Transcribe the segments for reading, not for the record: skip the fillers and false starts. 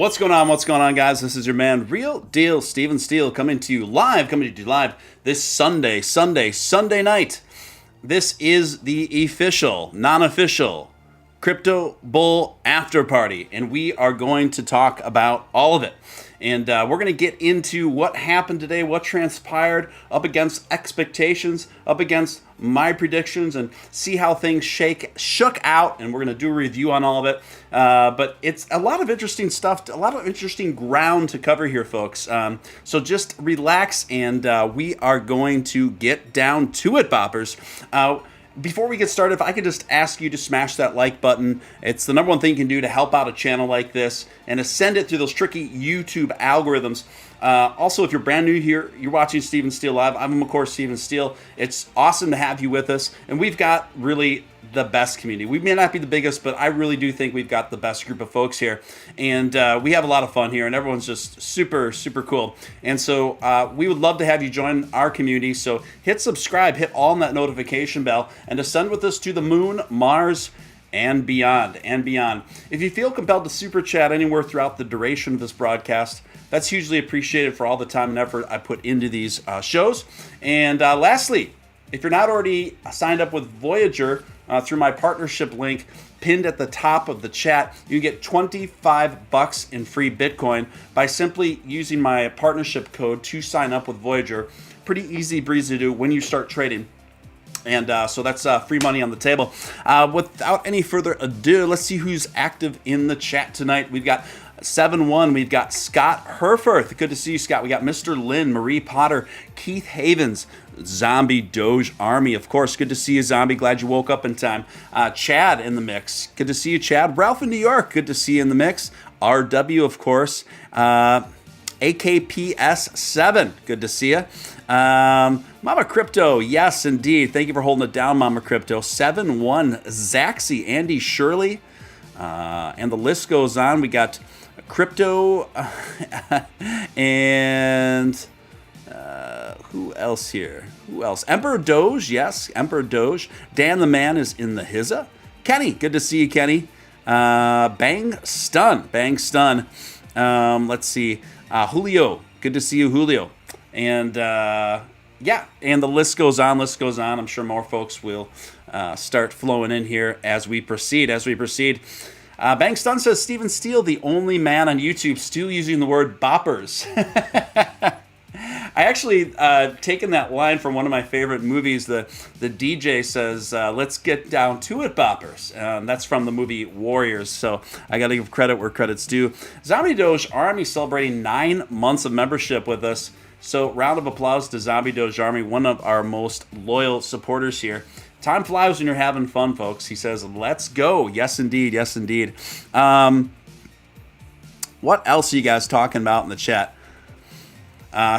What's going on? What's going on, guys? This is your man, Real Deal Steele, coming to you live this Sunday night. This is the official, non-official Crypto Bull After Party, and we are going to talk about all of it. And we're going to get into what happened today, what transpired, up against expectations, up against my predictions, and see how things shook out. And we're going to do a review on all of it. But it's a lot of interesting stuff, a lot of interesting ground to cover here, folks. So just relax, and we are going to get down to it, boppers. Before we get started, if I could just ask you to smash that like button. It's the number one thing you can do to help out a channel like this and to send it through those tricky YouTube algorithms. Also, if you're brand new here, you're watching Steven Steele Live. I'm, of course, Steven Steele. It's awesome to have you with us. And we've got really the best community. We may not be the biggest, but I really do think we've got the best group of folks here. And we have a lot of fun here, and everyone's just super, super cool. And so we would love to have you join our community. So hit subscribe, hit all on that notification bell, and ascend with us to the moon, Mars, and beyond, If you feel compelled to super chat anywhere throughout the duration of this broadcast, that's hugely appreciated for all the time and effort I put into these shows. And lastly, if you're not already signed up with Voyager through my partnership link pinned at the top of the chat, you get $25 in free Bitcoin by simply using my partnership code to sign up with Voyager. Pretty easy breezy to do when you start trading. And so that's free money on the table. Without any further ado, let's see who's active in the chat tonight. We've got 7-1. We've got Scott Herforth. Good to see you, Scott. We got Mr. Lynn, Marie Potter, Keith Havens, Zombie Doge Army. Of course, good to see you, Zombie. Glad you woke up in time. Chad in the mix. Good to see you, Chad. Ralph in New York. Good to see you in the mix. RW, of course. AKPS7. Good to see you. Mama Crypto, yes, indeed. Thank you for holding it down, Mama Crypto. 7-1. Zaxi, Andy Shirley. And the list goes on. We got Crypto and who else here? Who else? Emperor Doge, yes, Emperor Doge. Dan the Man is in the hizza. Kenny, good to see you, Kenny. Bang Stun. Let's see. Julio, good to see you, Julio. And yeah, and the list goes on. I'm sure more folks will start flowing in here as we proceed. Bang Stun says, Steven Steele, the only man on YouTube still using the word boppers. I actually taken that line from one of my favorite movies. The DJ says, let's get down to it, boppers. That's from the movie Warriors, so I got to give credit where credit's due. Zombie Doge Army celebrating 9 months of membership with us. So round of applause to Zombie Doge Army, one of our most loyal supporters here. Time flies when you're having fun, folks. He says, let's go. Yes, indeed. What else are you guys talking about in the chat?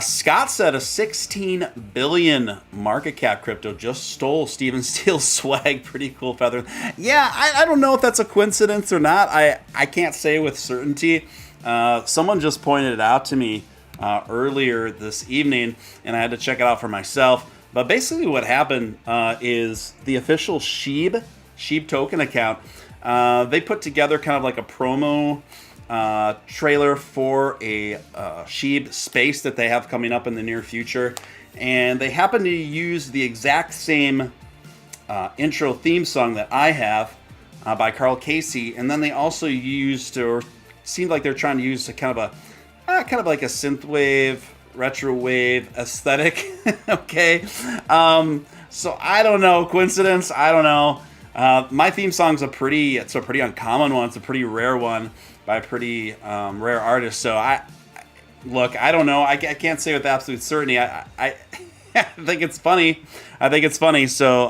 Scott said a 16 billion market cap crypto just stole Steven Steele's swag. Pretty cool feather. Yeah, I don't know if that's a coincidence or not. I can't say with certainty. Someone just pointed it out to me earlier this evening, and I had to check it out for myself. But basically what happened is the official Sheeb token account, they put together kind of like a promo trailer for a Sheeb space that they have coming up in the near future. And they happen to use the exact same intro theme song that I have by Carl Casey. And then they also used, or seemed like they're trying to use a kind of like a synthwave, retro wave aesthetic. Okay. So I don't know, coincidence, I don't know. My theme song's a pretty uncommon one. It's a pretty rare one by a pretty rare artist. So I don't know. I can't say with absolute certainty. I think it's funny. So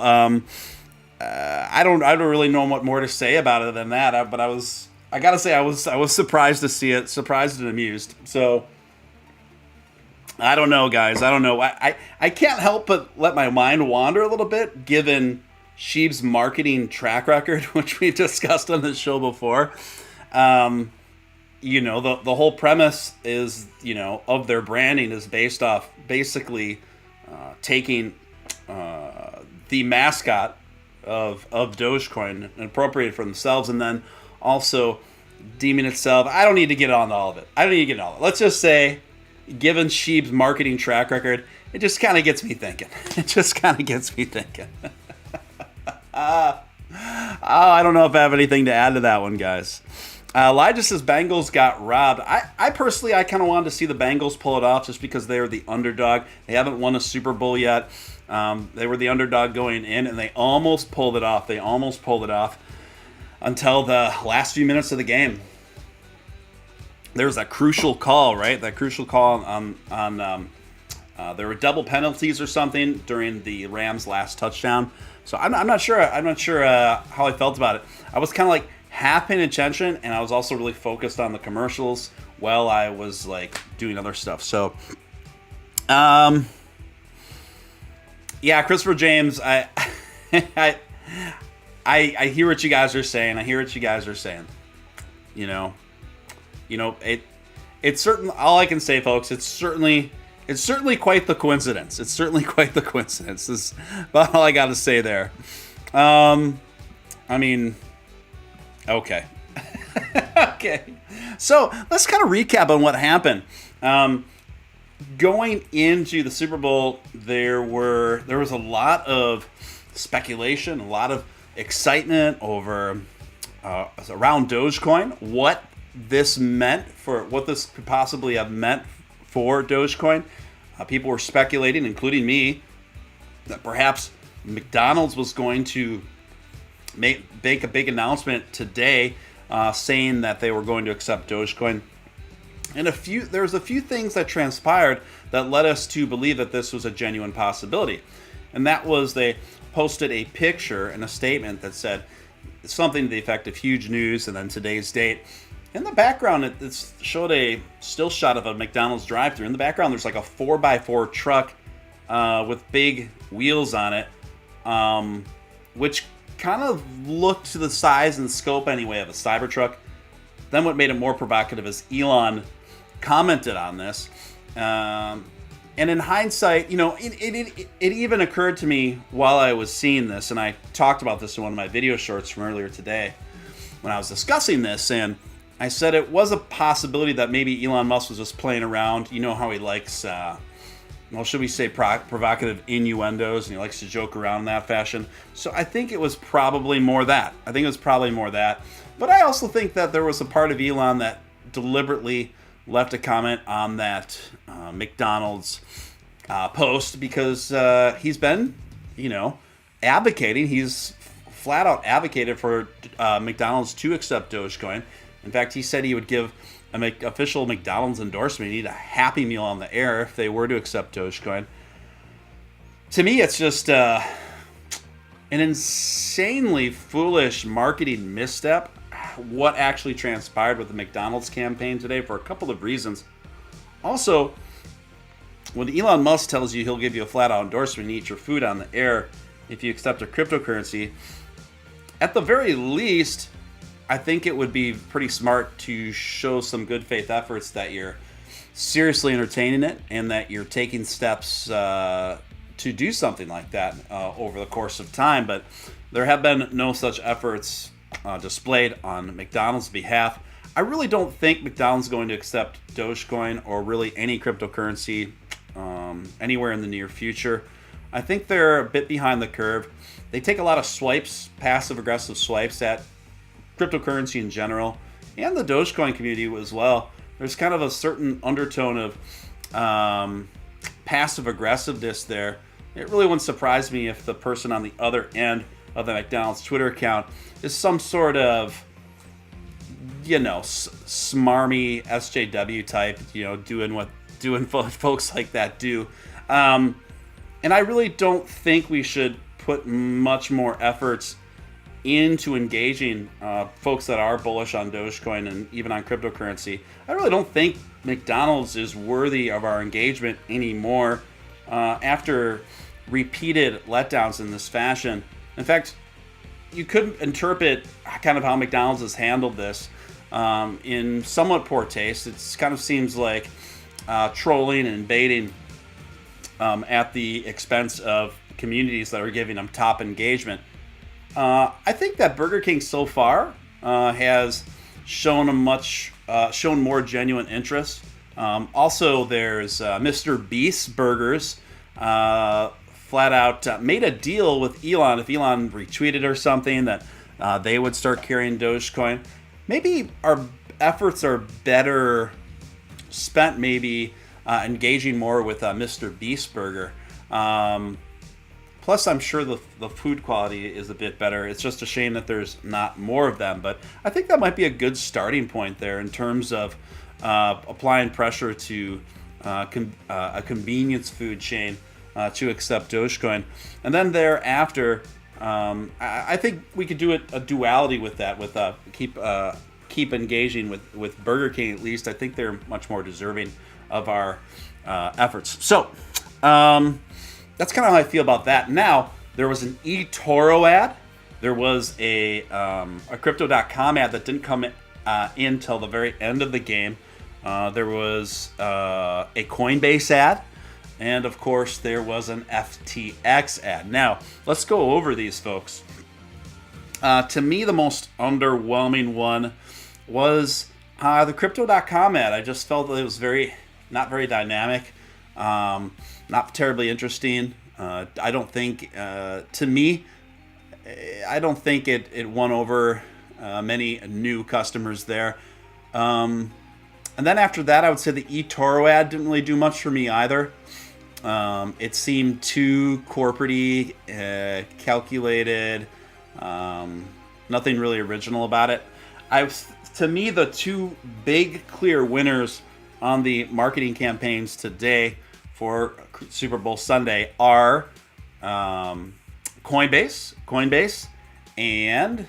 I don't really know what more to say about it than that. But I gotta say I was surprised to see it, surprised and amused. So I don't know, guys. I don't know. I can't help but let my mind wander a little bit, given Sheeb's marketing track record, which we discussed on this show before. The whole premise is, of their branding is based off basically taking the mascot of Dogecoin and appropriate for themselves, and then also deeming itself. I don't need to get on all of it. Let's just say, given Sheeb's marketing track record, it just kind of gets me thinking. I don't know if I have anything to add to that one, guys. Elijah says Bengals got robbed. I personally, I kind of wanted to see the Bengals pull it off just because they're the underdog. They haven't won a Super Bowl yet. They were the underdog going in, and they almost pulled it off. Until the last few minutes of the game. There was that crucial call, right? That crucial call on there were double penalties or something during the Rams' last touchdown. So I'm not sure how I felt about it. I was kind of like half paying attention, and I was also really focused on the commercials while I was like doing other stuff. So, yeah, Christopher James, I hear what you guys are saying. It's certain. All I can say, folks, it's certainly quite the coincidence. This is about all I got to say there. Okay. Okay. So let's kind of recap on what happened. Going into the Super Bowl, there was a lot of speculation, a lot of excitement over around Dogecoin, what this could possibly have meant for Dogecoin. People were speculating, including me, that perhaps McDonald's was going to make a big announcement today, saying that they were going to accept Dogecoin. And there was a few things that transpired that led us to believe that this was a genuine possibility. And that was they posted a picture and a statement that said something to the effect of huge news and then today's date. In the background, it showed a still shot of a McDonald's drive-thru. In the background, there's like a 4x4 truck with big wheels on it, which kind of looked to the size and scope anyway of a Cybertruck. Then what made it more provocative is Elon commented on this. And in hindsight, it even occurred to me while I was seeing this, and I talked about this in one of my video shorts from earlier today when I was discussing this, and I said it was a possibility that maybe Elon Musk was just playing around. You know how he likes, should we say provocative innuendos, and he likes to joke around in that fashion. So I think it was probably more that. But I also think that there was a part of Elon that deliberately left a comment on that McDonald's post because he's been, advocating. He's flat out advocated for McDonald's to accept Dogecoin. In fact, he said he would give an official McDonald's endorsement. He'd need a Happy Meal on the air if they were to accept Dogecoin. To me, it's just an insanely foolish marketing misstep. What actually transpired with the McDonald's campaign today for a couple of reasons. Also, when Elon Musk tells you he'll give you a flat-out endorsement and eat your food on the air if you accept a cryptocurrency, at the very least, I think it would be pretty smart to show some good faith efforts that you're seriously entertaining it and that you're taking steps to do something like that over the course of time. But there have been no such efforts displayed on McDonald's behalf. I really don't think McDonald's is going to accept Dogecoin or really any cryptocurrency anywhere in the near future. I think they're a bit behind the curve. They take a lot of swipes, passive-aggressive swipes at cryptocurrency in general, and the Dogecoin community as well. There's kind of a certain undertone of passive-aggressiveness there. It really wouldn't surprise me if the person on the other end of the McDonald's Twitter account is some sort of, smarmy SJW type, doing what folks like that do. And I really don't think we should put much more efforts into engaging folks that are bullish on Dogecoin and even on cryptocurrency. I really don't think McDonald's is worthy of our engagement anymore after repeated letdowns in this fashion. In fact, you could interpret kind of how McDonald's has handled this in somewhat poor taste. It kind of seems like trolling and baiting at the expense of communities that are giving them top engagement. I think that Burger King so far has shown shown more genuine interest. Also, there's Mr. Beast Burgers. Flat out made a deal with Elon. If Elon retweeted or something, that they would start carrying Dogecoin. Maybe our efforts are better spent maybe engaging more with Mr. Beast Burger. Plus, I'm sure the food quality is a bit better. It's just a shame that there's not more of them. But I think that might be a good starting point there in terms of applying pressure to a convenience food chain to accept Dogecoin. And then thereafter, I think we could do a duality with that, with keep engaging with Burger King at least. I think they're much more deserving of our efforts. So that's kind of how I feel about that. Now, there was an eToro ad. There was a Crypto.com ad that didn't come in till the very end of the game. There was a Coinbase ad. And, of course, there was an FTX ad. Now, let's go over these, folks. To me, the most underwhelming one was the Crypto.com ad. I just felt that it was not very dynamic, not terribly interesting. I don't think, to me, I don't think it won over many new customers there. And then after that, I would say the eToro ad didn't really do much for me either. It seemed too corporate-y, calculated, nothing really original about it. To me, the two big clear winners on the marketing campaigns today for Super Bowl Sunday are Coinbase, and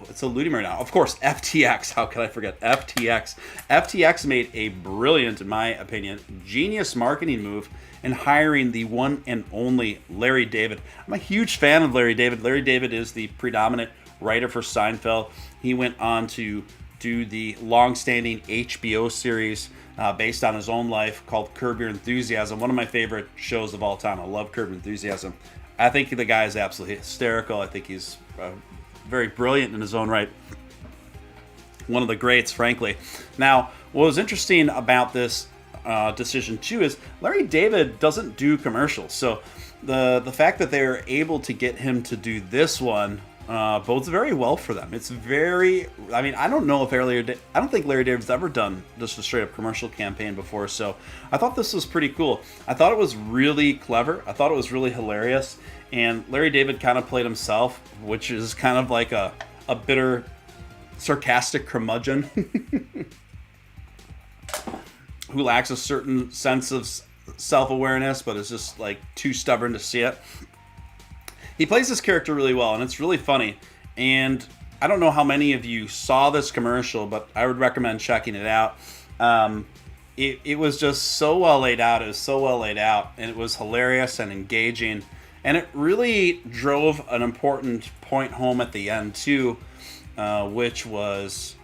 it's eluding me right now. Of course, FTX. How could I forget FTX? FTX made a brilliant, in my opinion, genius marketing move in hiring the one and only Larry David. I'm a huge fan of Larry David. Larry David is the predominant writer for Seinfeld. He went on to do the long-standing HBO series based on his own life called Curb Your Enthusiasm, one of my favorite shows of all time. I love Curb Your Enthusiasm. I think the guy is absolutely hysterical. I think he's very brilliant in his own right. One of the greats, frankly. Now, what was interesting about this decision too is Larry David doesn't do commercials. So the fact that they were able to get him to do this one bodes very well for them. It's very, I mean, I don't think Larry David's ever done just a straight up commercial campaign before. So I thought this was pretty cool. I thought it was really clever. I thought it was really hilarious. And Larry David kind of played himself, which is kind of like a bitter, sarcastic curmudgeon who lacks a certain sense of self-awareness, but is just like too stubborn to see it. He plays this character really well, and it's really funny. And I don't know how many of you saw this commercial, but I would recommend checking it out. It was just so well laid out. It was so well laid out, and it was hilarious and engaging. And it really drove an important point home at the end, too, which was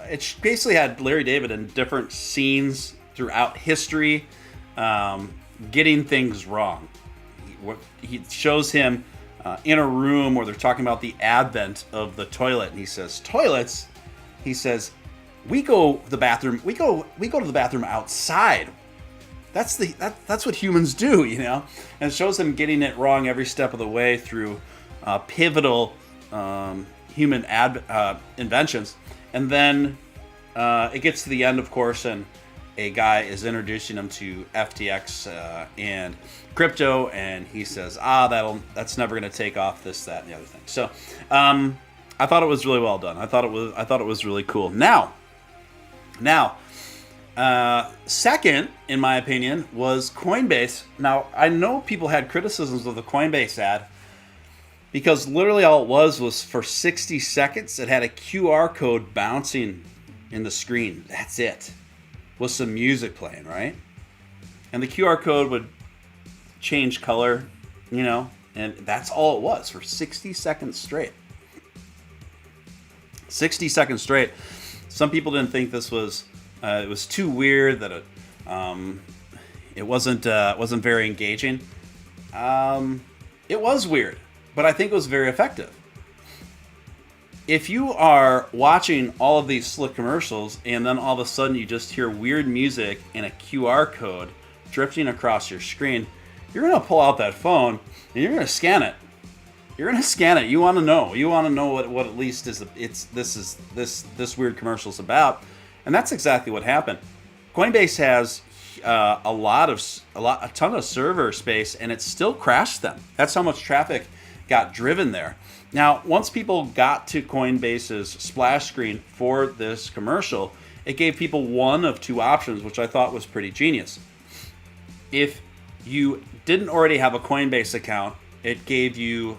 it basically had Larry David in different scenes throughout history getting things wrong. He shows him in a room where they're talking about the advent of the toilet, and he says, "Toilets?" He says, "We go to the bathroom outside. That's what humans do, you know." And it shows him getting it wrong every step of the way through pivotal human inventions. And then it gets to the end, of course, and a guy is introducing him to FTX and crypto, and he says, that's never going to take off, this, that, and the other thing. So I thought it was really well done. I thought it was really cool. Now, second, in my opinion, was Coinbase. Now, I know people had criticisms of the Coinbase ad because literally all it was for 60 seconds, it had a QR code bouncing in the screen. That's it. With some music playing, right? And the QR code would change color, you know, and that's all it was for 60 seconds straight. 60 seconds straight. Some people didn't think this was it was too weird, that it wasn't very engaging. It was weird, but I think it was very effective. if you are watching all of these slick commercials and then all of a sudden you just hear weird music and a QR code drifting across your screen, you're going to pull out that phone and you're going to scan it. You're going to scan it. You want to know. You want to know what at least this weird commercial is about. And that's exactly what happened. Coinbase has a ton of server space, and it still crashed them. That's how much traffic got driven there. Now, once people got to Coinbase's splash screen for this commercial, it gave people one of two options, which I thought was pretty genius. If you didn't already have a Coinbase account, it gave you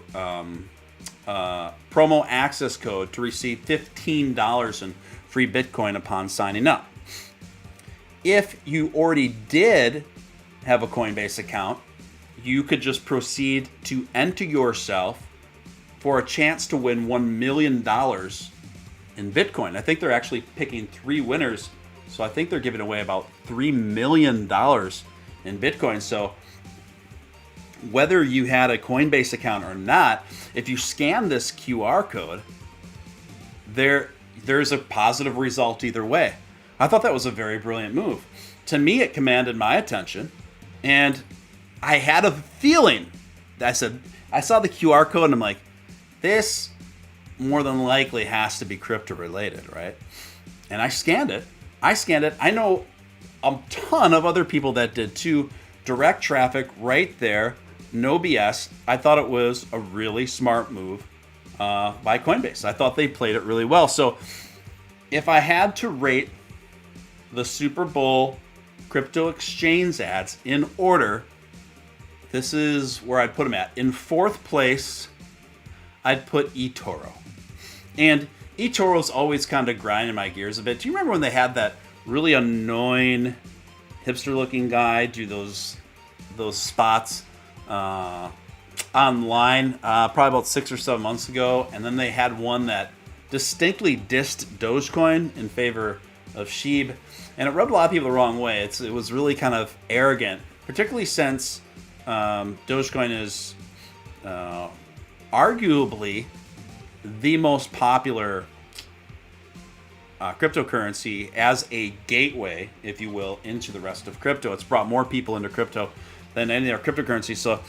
promo access code to receive $15 in free Bitcoin upon signing up. If you already did have a Coinbase account, you could just proceed to enter yourself for a chance to win $1 million in Bitcoin. I think they're actually picking 3 winners, so I think they're giving away about $3 million in Bitcoin. So whether you had a Coinbase account or not, if you scan this QR code, there's a positive result either way. I thought that was a very brilliant move. To me, it commanded my attention, and I had a feeling. I saw the QR code, and I'm like, this more than likely has to be crypto related, right? And I scanned it. I know a ton of other people that did too. Direct traffic right there, no BS. I thought it was a really smart move by Coinbase. I thought they played it really well. So if I had to rate the Super Bowl crypto exchange ads in order, this is where I'd put them at. In 4th place, I'd put eToro. And eToro's always kind of grinding my gears a bit. Do you remember when they had that really annoying hipster-looking guy do those spots online probably about 6 or 7 months ago? And then they had one that distinctly dissed Dogecoin in favor of SHIB. And it rubbed a lot of people the wrong way. It was really kind of arrogant, particularly since Dogecoin is arguably the most popular cryptocurrency as a gateway, if you will, into the rest of crypto. It's brought more people into crypto than any other cryptocurrency. So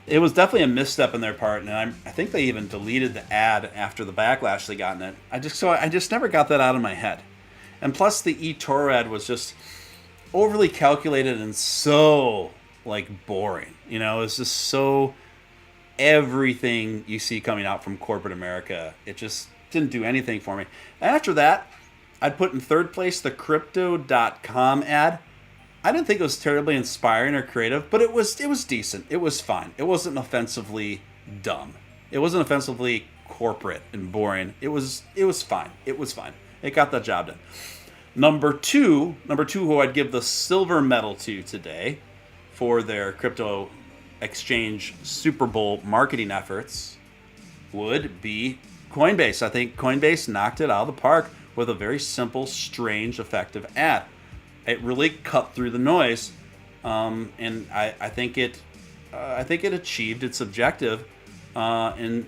it was definitely a misstep on their part, and I think they even deleted the ad after the backlash they got in it. I just never got that out of my head. And plus, the eToro ad was just overly calculated and so boring. You know, it's just so everything you see coming out from corporate America. It just didn't do anything for me. And after that, I'd put in 3rd place the Crypto.com ad. I didn't think it was terribly inspiring or creative, but it was decent. It was fine. It wasn't offensively dumb. It wasn't offensively corporate and boring. It was fine. It was fine. It got the job done. Number two, who I'd give the silver medal to today for their crypto exchange Super Bowl marketing efforts would be Coinbase. I think Coinbase knocked it out of the park with a very simple, strange, effective ad. It really cut through the noise, and I think it achieved its objective, and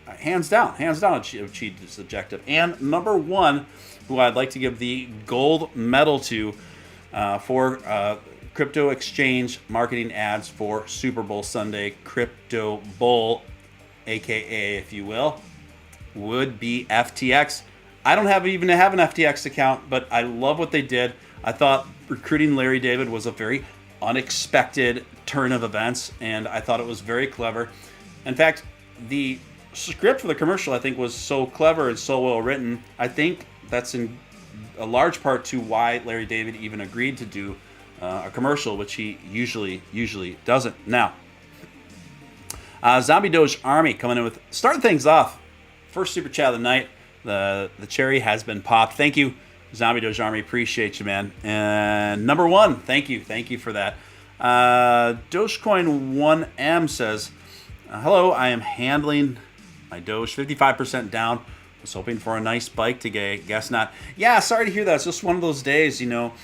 hands down achieved its objective. And number one, who I'd like to give the gold medal to for crypto exchange marketing ads for Super Bowl Sunday, Crypto Bowl, aka, if you will, would be FTX. I don't even have an FTX account, but I love what they did. I thought recruiting Larry David was a very unexpected turn of events, and I thought it was very clever. In fact, the script for the commercial, I think, was so clever and so well written. I think that's in a large part to why Larry David even agreed to do a commercial, which he usually doesn't. Now, Zombie Doge Army coming in with starting things off. First super chat of the night. The cherry has been popped. Thank you, Zombie Doge Army. Appreciate you, man. And number one, thank you for that. Dogecoin 1M says, hello, I am handling my Doge 55% down. Was hoping for a nice spike today. Guess not. Yeah, sorry to hear that. It's just one of those days, you know.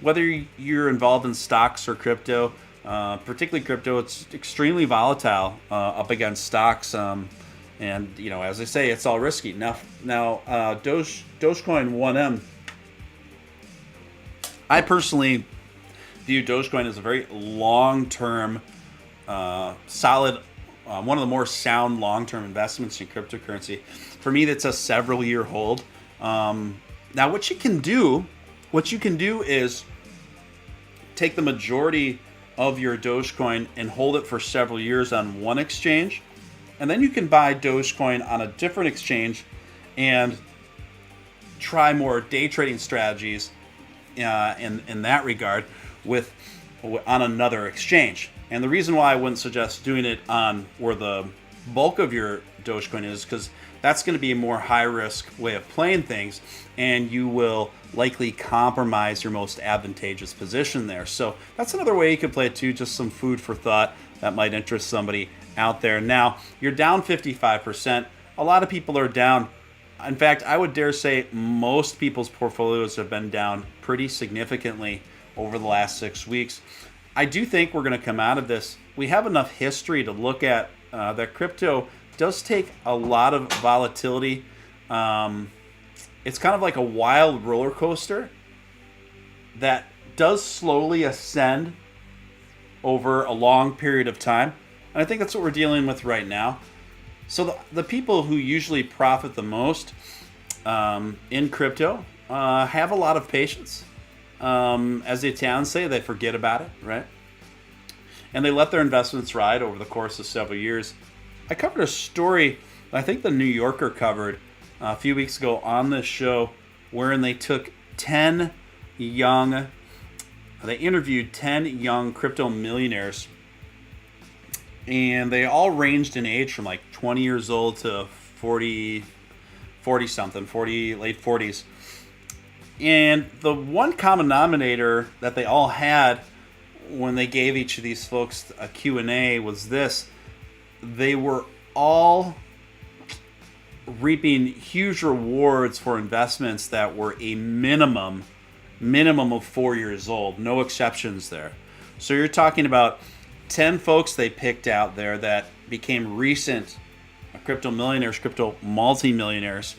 Whether you're involved in stocks or crypto, particularly crypto, it's extremely volatile up against stocks. And as I say, it's all risky. Now, Dogecoin 1M. I personally view Dogecoin as a very long-term, solid, one of the more sound long-term investments in cryptocurrency. For me, that's a several-year hold. Now, what you can do is take the majority of your Dogecoin and hold it for several years on one exchange, and then you can buy Dogecoin on a different exchange and try more day trading strategies in that regard on another exchange. And the reason why I wouldn't suggest doing it on where the bulk of your Dogecoin is because that's going to be a more high-risk way of playing things, and you will likely compromise your most advantageous position there. So that's another way you could play it too, just some food for thought that might interest somebody out there. Now, you're down 55%. A lot of people are down. In fact, I would dare say most people's portfolios have been down pretty significantly over the last 6 weeks. I do think we're going to come out of this. We have enough history to look at that crypto does take a lot of volatility. It's kind of like a wild roller coaster that does slowly ascend over a long period of time. And I think that's what we're dealing with right now. So the people who usually profit the most in crypto have a lot of patience. As the Italians say, they forget about it, right? And they let their investments ride over the course of several years. I covered a story I think the New Yorker covered a few weeks ago on this show, wherein they took they interviewed 10 young crypto millionaires, and they all ranged in age from like 20 years old to 40 something, late 40s. And the one common denominator that they all had when they gave each of these folks a Q&A was this: they were all reaping huge rewards for investments that were a minimum of 4 years old. No exceptions there. So you're talking about 10 folks they picked out there that became recent crypto millionaires, crypto multimillionaires,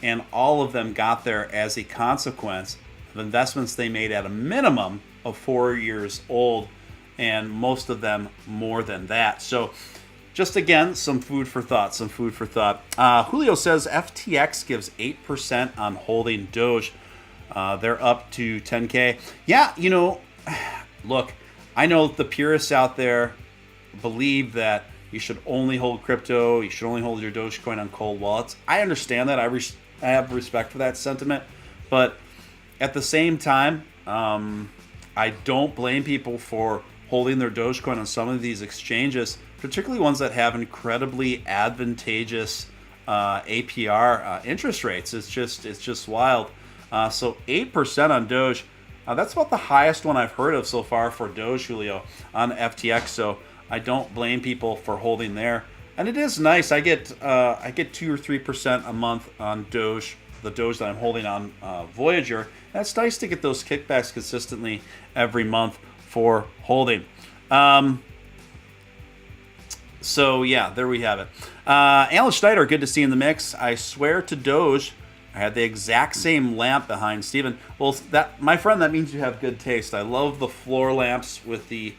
and all of them got there as a consequence of investments they made at a minimum of 4 years old, and most of them more than that. So just again, some food for thought. Julio says FTX gives 8% on holding Doge. They're up to 10K. Yeah, look, I know the purists out there believe that you should only hold crypto, you should only hold your Dogecoin on cold wallets. I understand that. I have respect for that sentiment. But at the same time, I don't blame people for holding their Dogecoin on some of these exchanges, particularly ones that have incredibly advantageous APR interest rates. It's just wild. So 8% on Doge. That's about the highest one I've heard of so far for Doge, Julio, on FTX. So I don't blame people for holding there. And it is nice. I get 2 or 3% a month on Doge, the Doge that I'm holding on Voyager. And it's nice to get those kickbacks consistently every month for holding. So yeah, there we have it. Alan Schneider, good to see in the mix. I swear to Doge, I had the exact same lamp behind Steven. Well, that, my friend, that means you have good taste. I love the floor lamps with the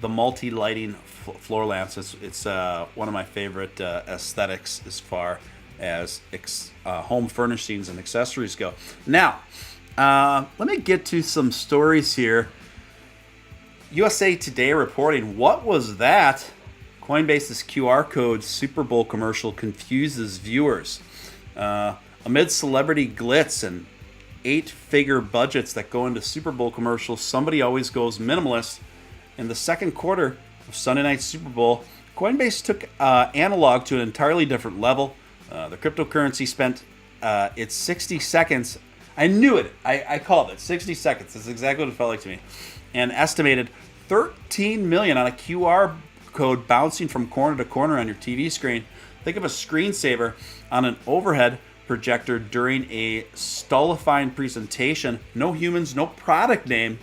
multi-lighting floor lamps. It's one of my favorite aesthetics as far as home furnishings and accessories go. Now, let me get to some stories here. USA Today reporting, what was that? Coinbase's QR code Super Bowl commercial confuses viewers. Amid celebrity glitz and 8-figure budgets that go into Super Bowl commercials, somebody always goes minimalist. In the second quarter of Sunday night's Super Bowl, Coinbase took analog to an entirely different level. The cryptocurrency spent its 60 seconds. I knew it. I called it 60 seconds. That's exactly what it felt like to me. And estimated 13 million on a QR code bouncing from corner to corner on your TV screen. Think of a screensaver on an overhead projector during a stultifying presentation. No humans, no product name,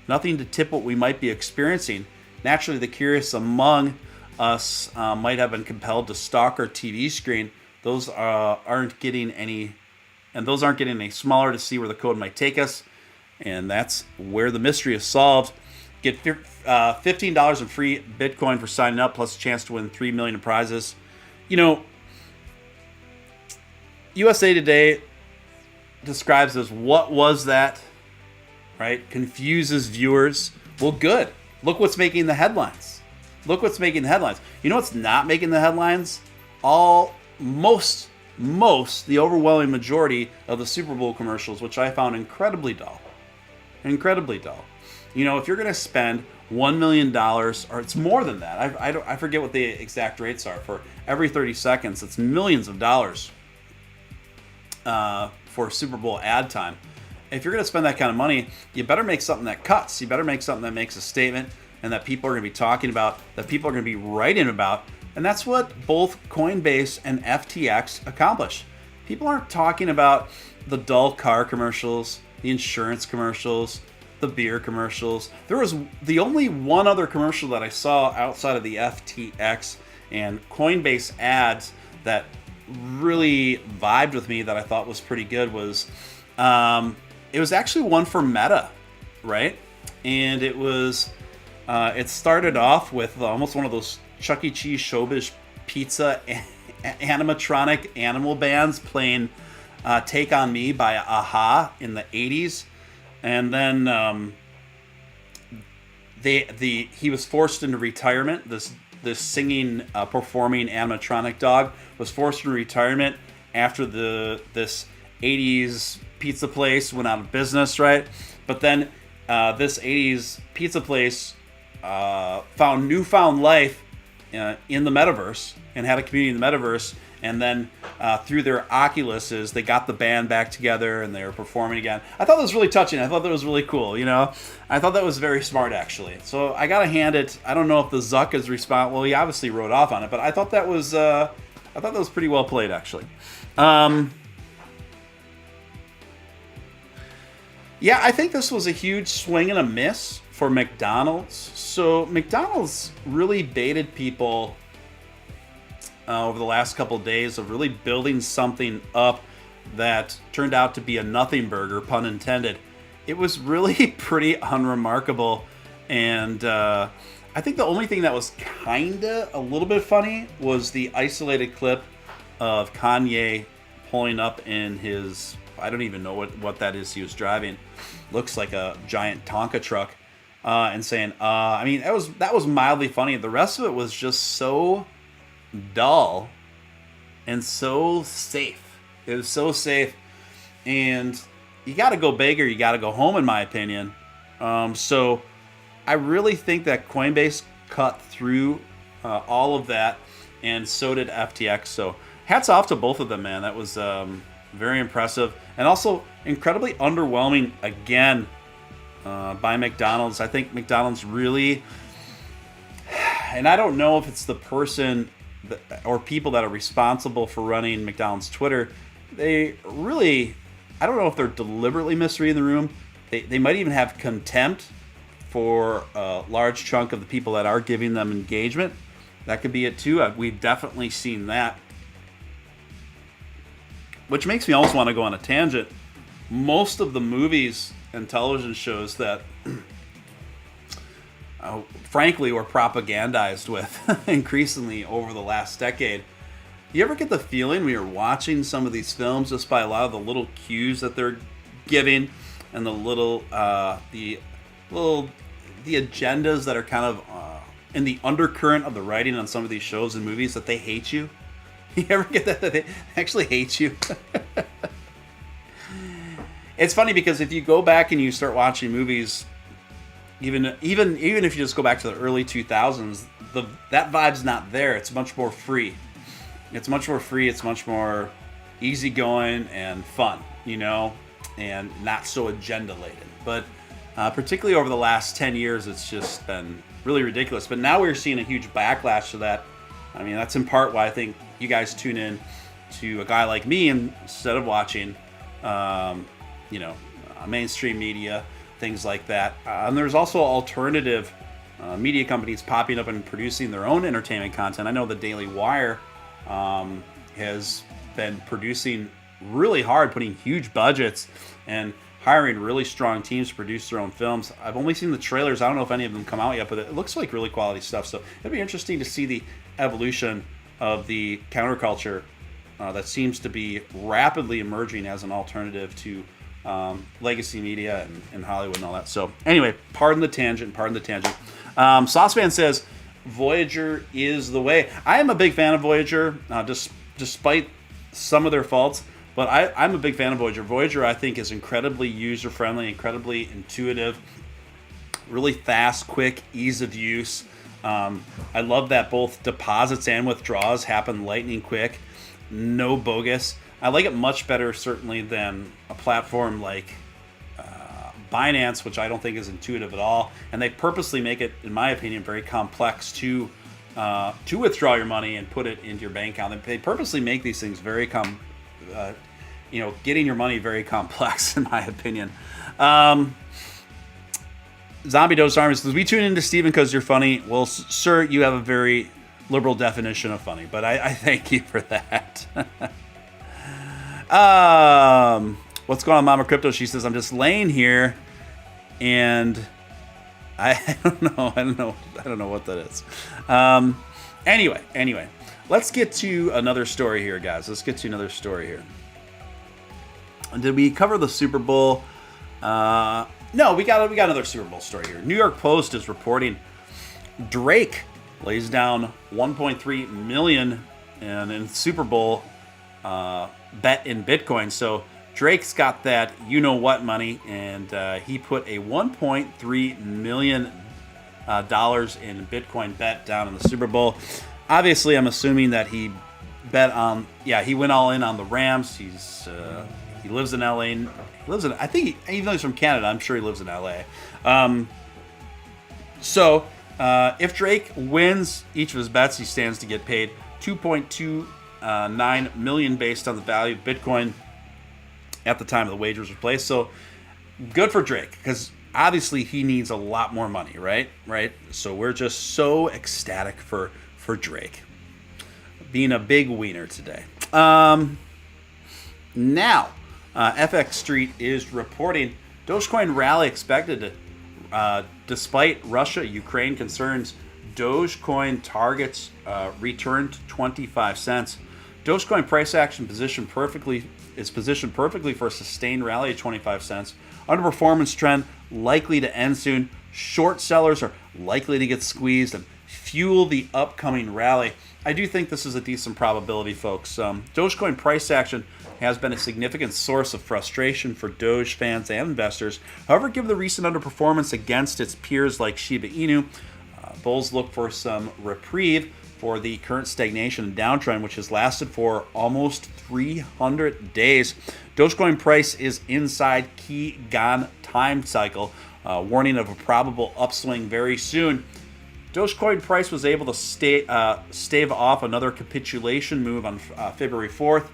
nothing to tip what we might be experiencing. Naturally, the curious among us might have been compelled to stalk our TV screen, those aren't getting any smaller to see where the code might take us. And that's where the mystery is solved. Get $15 in free Bitcoin for signing up, plus a chance to win $3 million in prizes. You know, USA Today describes as what was that, right? Confuses viewers. Well, good. Look what's making the headlines. Look what's making the headlines. You know what's not making the headlines? The overwhelming majority of the Super Bowl commercials, which I found incredibly dull. Incredibly dull. You know, if you're going to spend $1 million, or it's more than that, I forget what the exact rates are, for every 30 seconds, it's millions of dollars for Super Bowl ad time. If you're going to spend that kind of money, you better make something that cuts. You better make something that makes a statement and that people are going to be talking about, that people are going to be writing about. And that's what both Coinbase and FTX accomplish. People aren't talking about the dull car commercials, the insurance commercials, the beer commercials. There was the only one other commercial that I saw outside of the FTX and Coinbase ads that really vibed with me, that I thought was pretty good, was it was actually one for Meta, right? And it was it started off with almost one of those Chuck E. Cheese Showbiz Pizza animatronic animal bands playing Take On Me by Aha in the 80s. And then he was forced into retirement. This singing, performing animatronic dog was forced into retirement after this 80s pizza place went out of business, right? But then this 80s pizza place found newfound life in the metaverse and had a community in the metaverse. And then through their Oculuses, they got the band back together and they were performing again. I thought that was really touching. I thought that was really cool. You know, I thought that was very smart, actually. So I gotta hand it. I don't know if the Zuck is responsible. Well, he obviously wrote off on it, but I thought that was pretty well played, actually. Yeah, I think this was a huge swing and a miss for McDonald's. So McDonald's really baited people over the last couple of days of really building something up that turned out to be a nothing burger, pun intended. It was really pretty unremarkable, and I think the only thing that was kinda a little bit funny was the isolated clip of Kanye pulling up in his, I don't even know what that is he was driving. Looks like a giant Tonka truck, and saying, I mean, that was mildly funny. The rest of it was just so dull and so safe. It was so safe, and you got to go big or you got to go home, in my opinion. So I really think that Coinbase cut through all of that, and so did FTX. So hats off to both of them, man. That was very impressive, and also incredibly underwhelming again by McDonald's. I think McDonald's really, and I don't know if it's the person or people that are responsible for running McDonald's Twitter. They really, I don't know if they're deliberately misreading the room. They might even have contempt for a large chunk of the people that are giving them engagement. That could be it too. We've definitely seen that. Which makes me almost want to go on a tangent. Most of the movies and television shows that frankly were propagandized with increasingly over the last decade. You ever get the feeling when you're watching some of these films just by a lot of the little cues that they're giving and the the agendas that are kind of in the undercurrent of the writing on some of these shows and movies, that they hate you? You ever get that they actually hate you? It's funny because if you go back and you start watching movies, even if you just go back to the early 2000s, that vibe's not there. It's much more free. It's much more free. It's much more easygoing and fun, you know, and not so agenda laden. But particularly over the last 10 years, it's just been really ridiculous. But now we're seeing a huge backlash to that. I mean, that's in part why I think you guys tune in to a guy like me instead of watching, mainstream media, things like that. And there's also alternative media companies popping up and producing their own entertainment content. I know the Daily Wire has been producing really hard, putting huge budgets and hiring really strong teams to produce their own films. I've only seen the trailers. I don't know if any of them come out yet, but it looks like really quality stuff. So it'd be interesting to see the evolution of the counterculture that seems to be rapidly emerging as an alternative to legacy media and Hollywood and all that. So anyway, pardon the tangent. Saucepan says, Voyager is the way. I am a big fan of Voyager, despite some of their faults. But I'm a big fan of Voyager. Voyager, I think, is incredibly user-friendly, incredibly intuitive, really fast, quick, ease of use. I love that both deposits and withdrawals happen lightning quick, no bogus. I like it much better, certainly, than a platform like Binance, which I don't think is intuitive at all. And they purposely make it, in my opinion, very complex to withdraw your money and put it into your bank account. They purposely make these things very getting your money very complex, in my opinion. Zombie Dose Army says, we tune into Steven because you're funny. Well, sir, you have a very liberal definition of funny, but I thank you for that. What's going on, Mama Crypto? She says, I'm just laying here and I don't know what that is. Anyway, let's get to another story here, guys. Did we cover the Super Bowl? No, we got another Super Bowl story here. New York Post is reporting Drake lays down $1.3 million in Super Bowl bet in Bitcoin. So Drake's got that you-know-what money, and he put a $1.3 million in Bitcoin bet down in the Super Bowl. Obviously, I'm assuming that he bet on, he went all in on the Rams. He lives in LA. I think even though he's from Canada, I'm sure he lives in LA. So if Drake wins each of his bets, he stands to get paid $2.29 million based on the value of Bitcoin at the time of the wagers were placed. So good for Drake, because obviously he needs a lot more money, right? So we're just so ecstatic for Drake being a big wiener today. Now, FX Street is reporting Dogecoin Rally expected to, despite Russia-Ukraine concerns, Dogecoin targets return to 25 cents. Dogecoin price action is positioned perfectly for a sustained rally at 25 cents. Underperformance trend likely to end soon. Short sellers are likely to get squeezed and fuel the upcoming rally. I do think this is a decent probability, folks. Dogecoin price action has been a significant source of frustration for Doge fans and investors. However, given the recent underperformance against its peers like Shiba Inu, bulls look for some reprieve for the current stagnation and downtrend, which has lasted for almost 300 days. Dogecoin price is inside key Gann time cycle, warning of a probable upswing very soon. Dogecoin price was able to stave off another capitulation move on February 4th.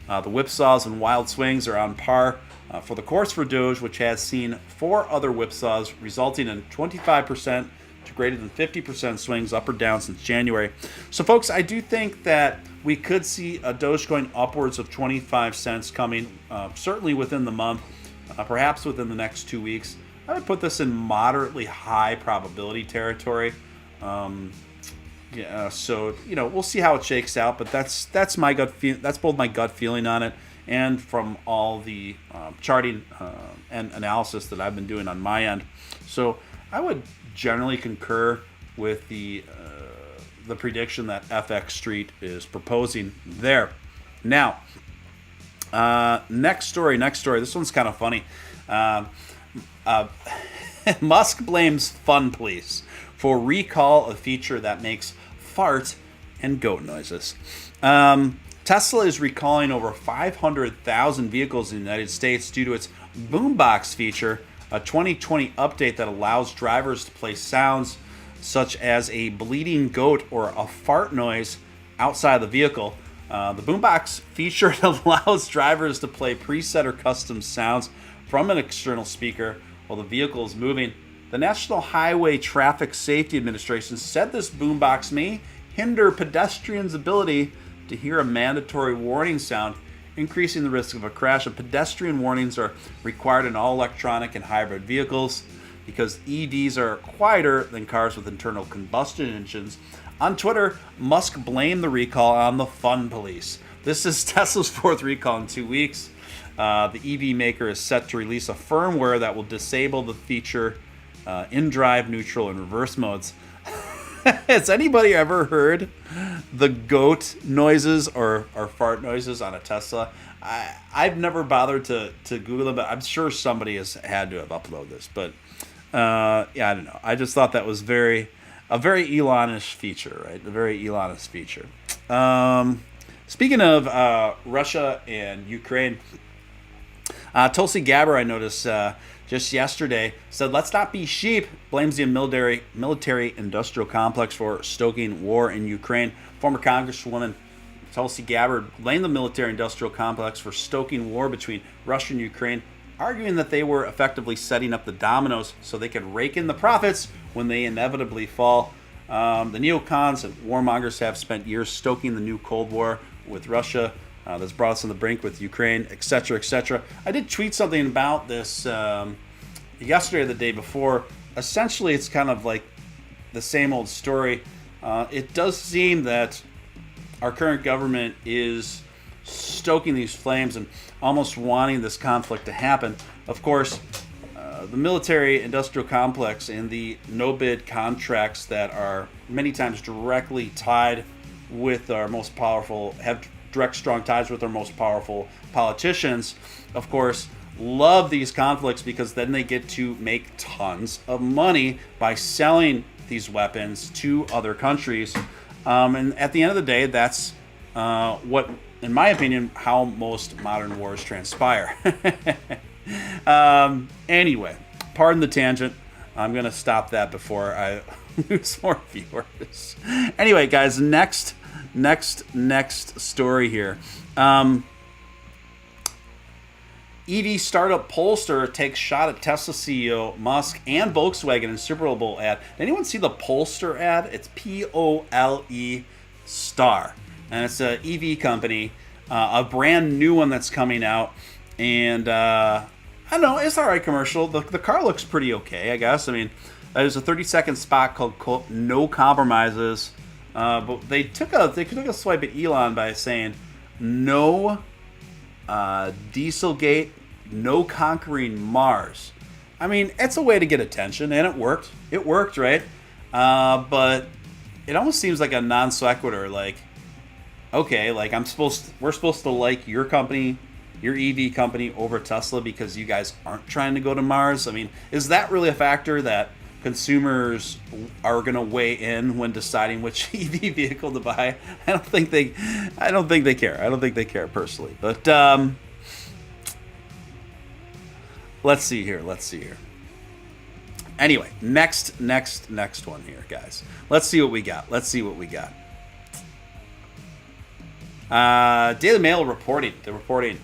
The whipsaws and wild swings are on par for the course for Doge, which has seen 4 other whipsaws, resulting in 25% to greater than 50% swings up or down since January. So, folks, I do think that we could see a Dogecoin upwards of 25 cents coming, certainly within the month, perhaps within the next 2 weeks. I would put this in moderately high probability territory. So we'll see how it shakes out, but that's my gut that's both my gut feeling on it, and from all the charting and analysis that I've been doing on my end. So I would generally concur with the prediction that FX Street is proposing there. Now, next story. This one's kind of funny. Musk blames Fun Police for recall a feature that makes fart and goat noises. Tesla is recalling over 500,000 vehicles in the United States due to its boombox feature, a 2020 update that allows drivers to play sounds such as a bleeding goat or a fart noise outside the vehicle. The boombox feature allows drivers to play preset or custom sounds from an external speaker while the vehicle is moving. The National Highway Traffic Safety Administration said this boombox may hinder pedestrians' ability to hear a mandatory warning sound, increasing the risk of a crash. And pedestrian warnings are required in all electronic and hybrid vehicles because EVs are quieter than cars with internal combustion engines. On Twitter, Musk blamed the recall on the fun police. This is Tesla's fourth recall in 2 weeks. The EV maker is set to release a firmware that will disable the feature in drive, neutral, and reverse modes. Has anybody ever heard the goat noises or fart noises on a Tesla? I've never bothered to Google them, but I'm sure somebody has had to have uploaded this. But yeah, I don't know. I just thought that was a very Elonish feature, right? A very Elonish feature. Speaking of Russia and Ukraine, Tulsi Gabbard, I noticed just yesterday, said, "Let's not be sheep," blames the military-industrial complex for stoking war in Ukraine. Former Congresswoman Tulsi Gabbard blamed the military-industrial complex for stoking war between Russia and Ukraine, arguing that they were effectively setting up the dominoes so they could rake in the profits when they inevitably fall. The neocons and warmongers have spent years stoking the new Cold War with Russia. That's brought us on the brink with Ukraine, etc., etc. I did tweet something about this yesterday or the day before. Essentially, it's kind of like the same old story. It does seem that our current government is stoking these flames and almost wanting this conflict to happen. Of course, the military-industrial complex and the no-bid contracts that are many times directly tied with our most powerful, have direct strong ties with our most powerful politicians, of course, love these conflicts because then they get to make tons of money by selling these weapons to other countries. And at the end of the day, that's what, in my opinion, how most modern wars transpire. Anyway, pardon the tangent. I'm going to stop that before I lose more viewers. Anyway, guys, next story here. EV startup Polestar takes shot at Tesla CEO Musk and Volkswagen in Super Bowl ad. Did anyone see the Polestar ad? It's P-O-L-E Star. And it's an EV company, a brand new one that's coming out. And I don't know, it's all right commercial. The car looks pretty okay, I guess. I mean, there's a 30-second spot called No Compromises. But they took a swipe at Elon by saying, "No Dieselgate, no conquering Mars." I mean, it's a way to get attention, and it worked. It worked, right? But it almost seems like a non sequitur. Like, okay, like we're supposed to like your company, your EV company, over Tesla because you guys aren't trying to go to Mars. I mean, is that really a factor that consumers are going to weigh in when deciding which EV vehicle to buy? I don't think they care. I don't think they care personally. But let's see here. Anyway, next one here, guys. Let's see what we got. Daily Mail reporting. They're reporting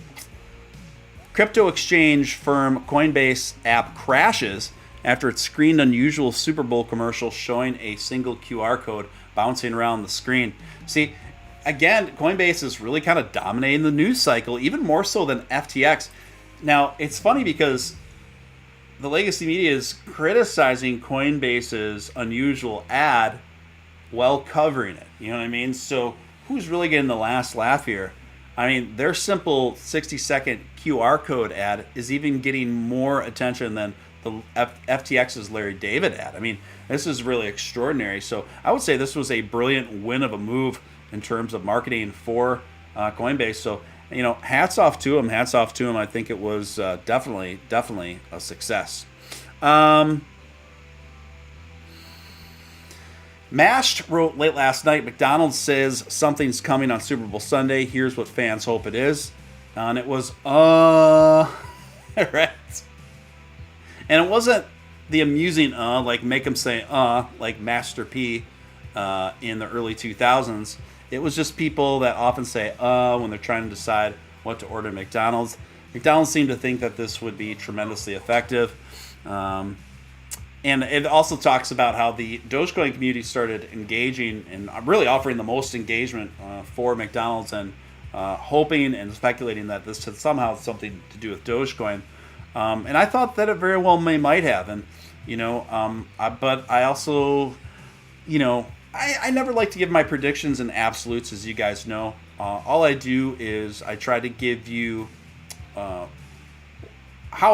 crypto exchange firm Coinbase app crashes after it screened unusual Super Bowl commercial showing a single QR code bouncing around the screen. See, again, Coinbase is really kind of dominating the news cycle, even more so than FTX. Now, it's funny because the legacy media is criticizing Coinbase's unusual ad while covering it. You know what I mean? So who's really getting the last laugh here? I mean, their simple 60-second QR code ad is even getting more attention than the FTX's Larry David ad. I mean, this is really extraordinary. So I would say this was a brilliant win of a move in terms of marketing for Coinbase. So, you know, hats off to him. I think it was definitely a success. Mashed wrote late last night, McDonald's says something's coming on Super Bowl Sunday. Here's what fans hope it is. And it was, right? And it wasn't the amusing like make them say like Master P in the early 2000s. It was just people that often say when they're trying to decide what to order at McDonald's. McDonald's seemed to think that this would be tremendously effective. And it also talks about how the Dogecoin community started engaging and really offering the most engagement for McDonald's, and hoping and speculating that this had somehow something to do with Dogecoin. And I thought that it very well might have. And, but I also, I never like to give my predictions in absolutes, as you guys know. All I do is I try to give you how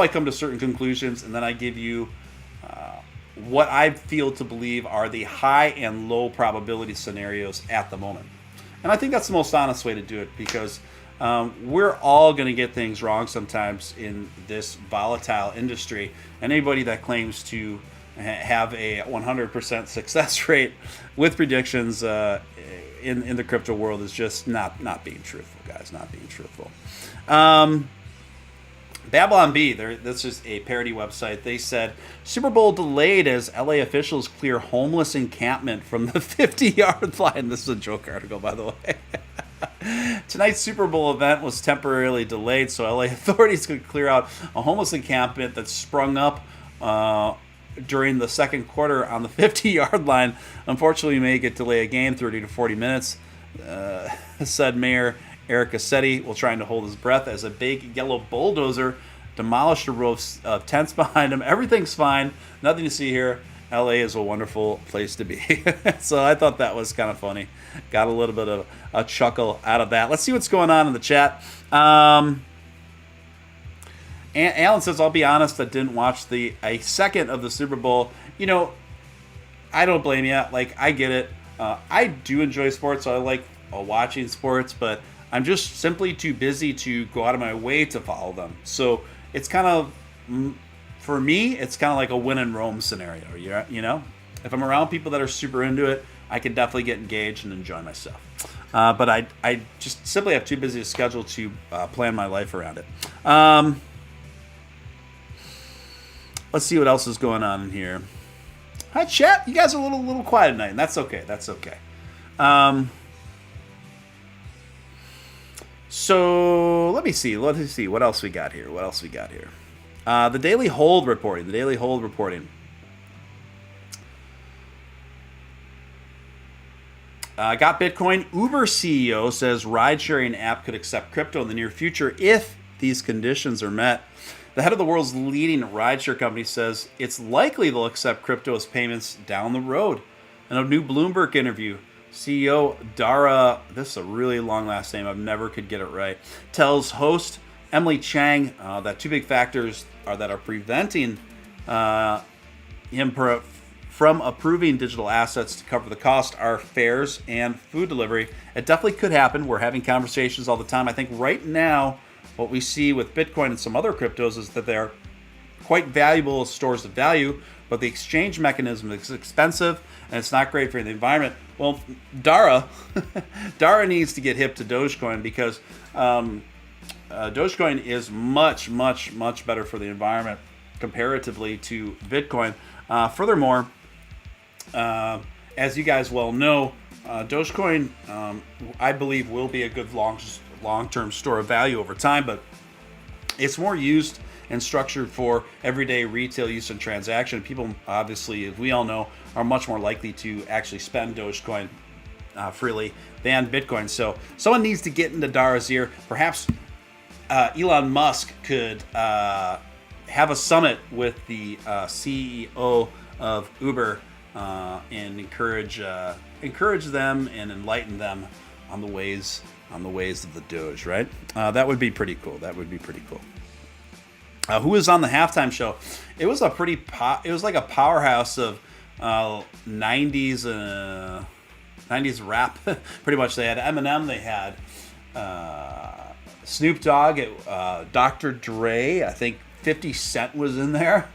I come to certain conclusions, and then I give you what I feel to believe are the high and low probability scenarios at the moment. And I think that's the most honest way to do it, because we're all going to get things wrong sometimes in this volatile industry. And anybody that claims to have a 100% success rate with predictions in the crypto world is just not being truthful, guys. Not being truthful. Babylon Bee, this is a parody website. They said, Super Bowl delayed as LA officials clear homeless encampment from the 50-yard line. This is a joke article, by the way. Tonight's Super Bowl event was temporarily delayed, so LA authorities could clear out a homeless encampment that sprung up during the second quarter on the 50-yard line. Unfortunately, we may get delay a game 30 to 40 minutes, said Mayor Eric Cassetti, while trying to hold his breath as a big yellow bulldozer demolished a row of tents behind him. Everything's fine. Nothing to see here. LA is a wonderful place to be. So I thought that was kind of funny. Got a little bit of a chuckle out of that. Let's see what's going on in the chat. Alan says, I'll be honest, I didn't watch a second of the Super Bowl. I don't blame you. Like, I get it. I do enjoy sports, so I like watching sports, but I'm just simply too busy to go out of my way to follow them. So it's kind of, for me, it's kind of like a win in Rome scenario. If I'm around people that are super into it, I can definitely get engaged and enjoy myself. But I just simply have too busy a schedule to plan my life around it. Let's see what else is going on in here. Hi, chat. You guys are a little quiet tonight, and that's okay. That's okay. So let me see. What else we got here. The Daily Hold reporting. Got Bitcoin. Uber CEO says ride-sharing app could accept crypto in the near future if these conditions are met. The head of the world's leading rideshare company says it's likely they'll accept crypto as payments down the road. In a new Bloomberg interview, CEO Dara, this is a really long last name, I've never could get it right, tells host Emily Chang that two big factors that are preventing him from approving digital assets to cover the cost are fares and food delivery. It definitely could happen. We're having conversations all the time. I think right now what we see with Bitcoin and some other cryptos is that they're quite valuable stores of value, but the exchange mechanism is expensive and it's not great for the environment. Well, Dara needs to get hip to Dogecoin, because Dogecoin is much, much, much better for the environment comparatively to Bitcoin. Furthermore, as you guys well know, Dogecoin, I believe, will be a good long-term store of value over time, but it's more used and structured for everyday retail use and transaction. People, obviously, as we all know, are much more likely to actually spend Dogecoin freely than Bitcoin. So someone needs to get into Dara's ear. Perhaps Elon Musk could have a summit with the CEO of Uber and encourage them and enlighten them on the ways of the Doge. Right? That would be pretty cool. Who was on the halftime show? It was it was like a powerhouse of 90s rap. Pretty much, they had Eminem, they had Snoop Dogg, Dr. Dre. I think 50 Cent was in there.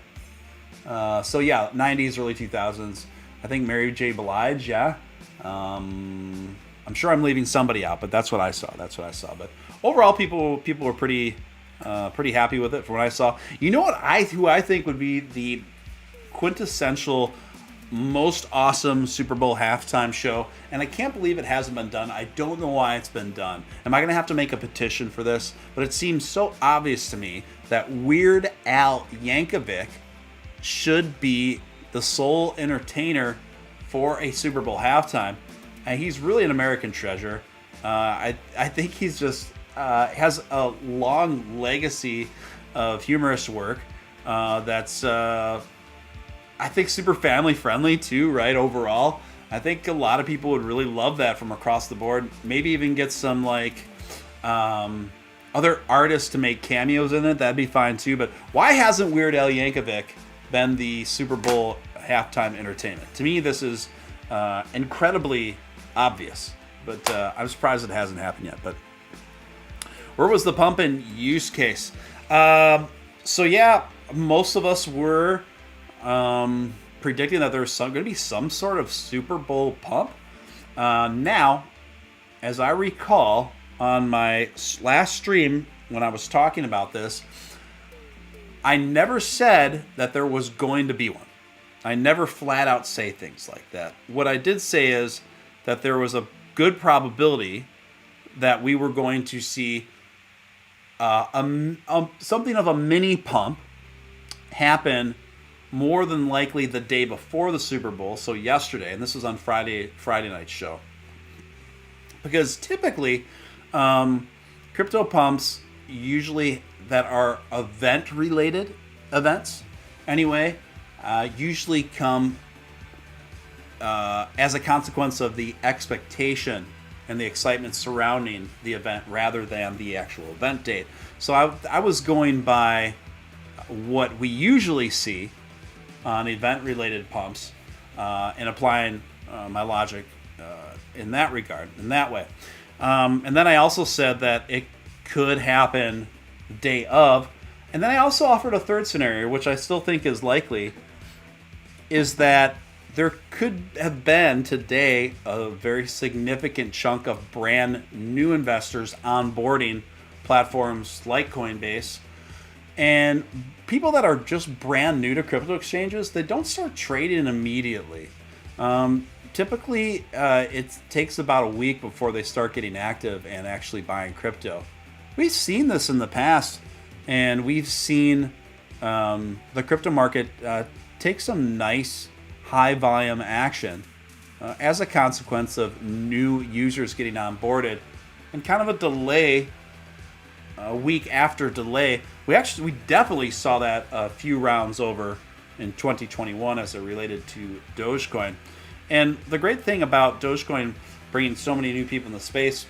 So yeah, 90s, early 2000s. I think Mary J. Blige. Yeah. I'm sure I'm leaving somebody out, but that's what I saw. But overall, people were pretty happy with it from what I saw. You know who I think would be the quintessential most awesome Super Bowl halftime show, and I can't believe it hasn't been done. I don't know why it's been done. Am I going to have to make a petition for this? But it seems so obvious to me that Weird Al Yankovic should be the sole entertainer for a Super Bowl halftime. And he's really an American treasure. I think he's just has a long legacy of humorous work that's, I think, super family friendly too, right? Overall, I think a lot of people would really love that from across the board. Maybe even get some like other artists to make cameos in it. That'd be fine too. But why hasn't Weird Al Yankovic been the Super Bowl halftime entertainment? To me, this is incredibly obvious, but I'm surprised it hasn't happened yet. But where was the pump in use case? So yeah, most of us were predicting that there's going to be some sort of Super Bowl pump. Now, as I recall, on my last stream when I was talking about this, I never said that there was going to be one. I never flat out say things like that. What I did say is that there was a good probability that we were going to see something of a mini pump happen more than likely the day before the Super Bowl, so yesterday, and this was on Friday night's show. Because typically, crypto pumps usually that are event-related events, anyway, usually come as a consequence of the expectation and the excitement surrounding the event rather than the actual event date. So I was going by what we usually see on event-related pumps and applying my logic in that regard, in that way. And then I also said that it could happen day of. And then I also offered a third scenario, which I still think is likely, is that there could have been today a very significant chunk of brand new investors onboarding platforms like Coinbase. And people that are just brand new to crypto exchanges, they don't start trading immediately. Typically, it takes about a week before they start getting active and actually buying crypto. We've seen this in the past, and we've seen the crypto market take some nice high volume action as a consequence of new users getting onboarded, and kind of a delay, a week after delay. We definitely saw that a few rounds over in 2021 as it related to Dogecoin. And the great thing about Dogecoin bringing so many new people in the space,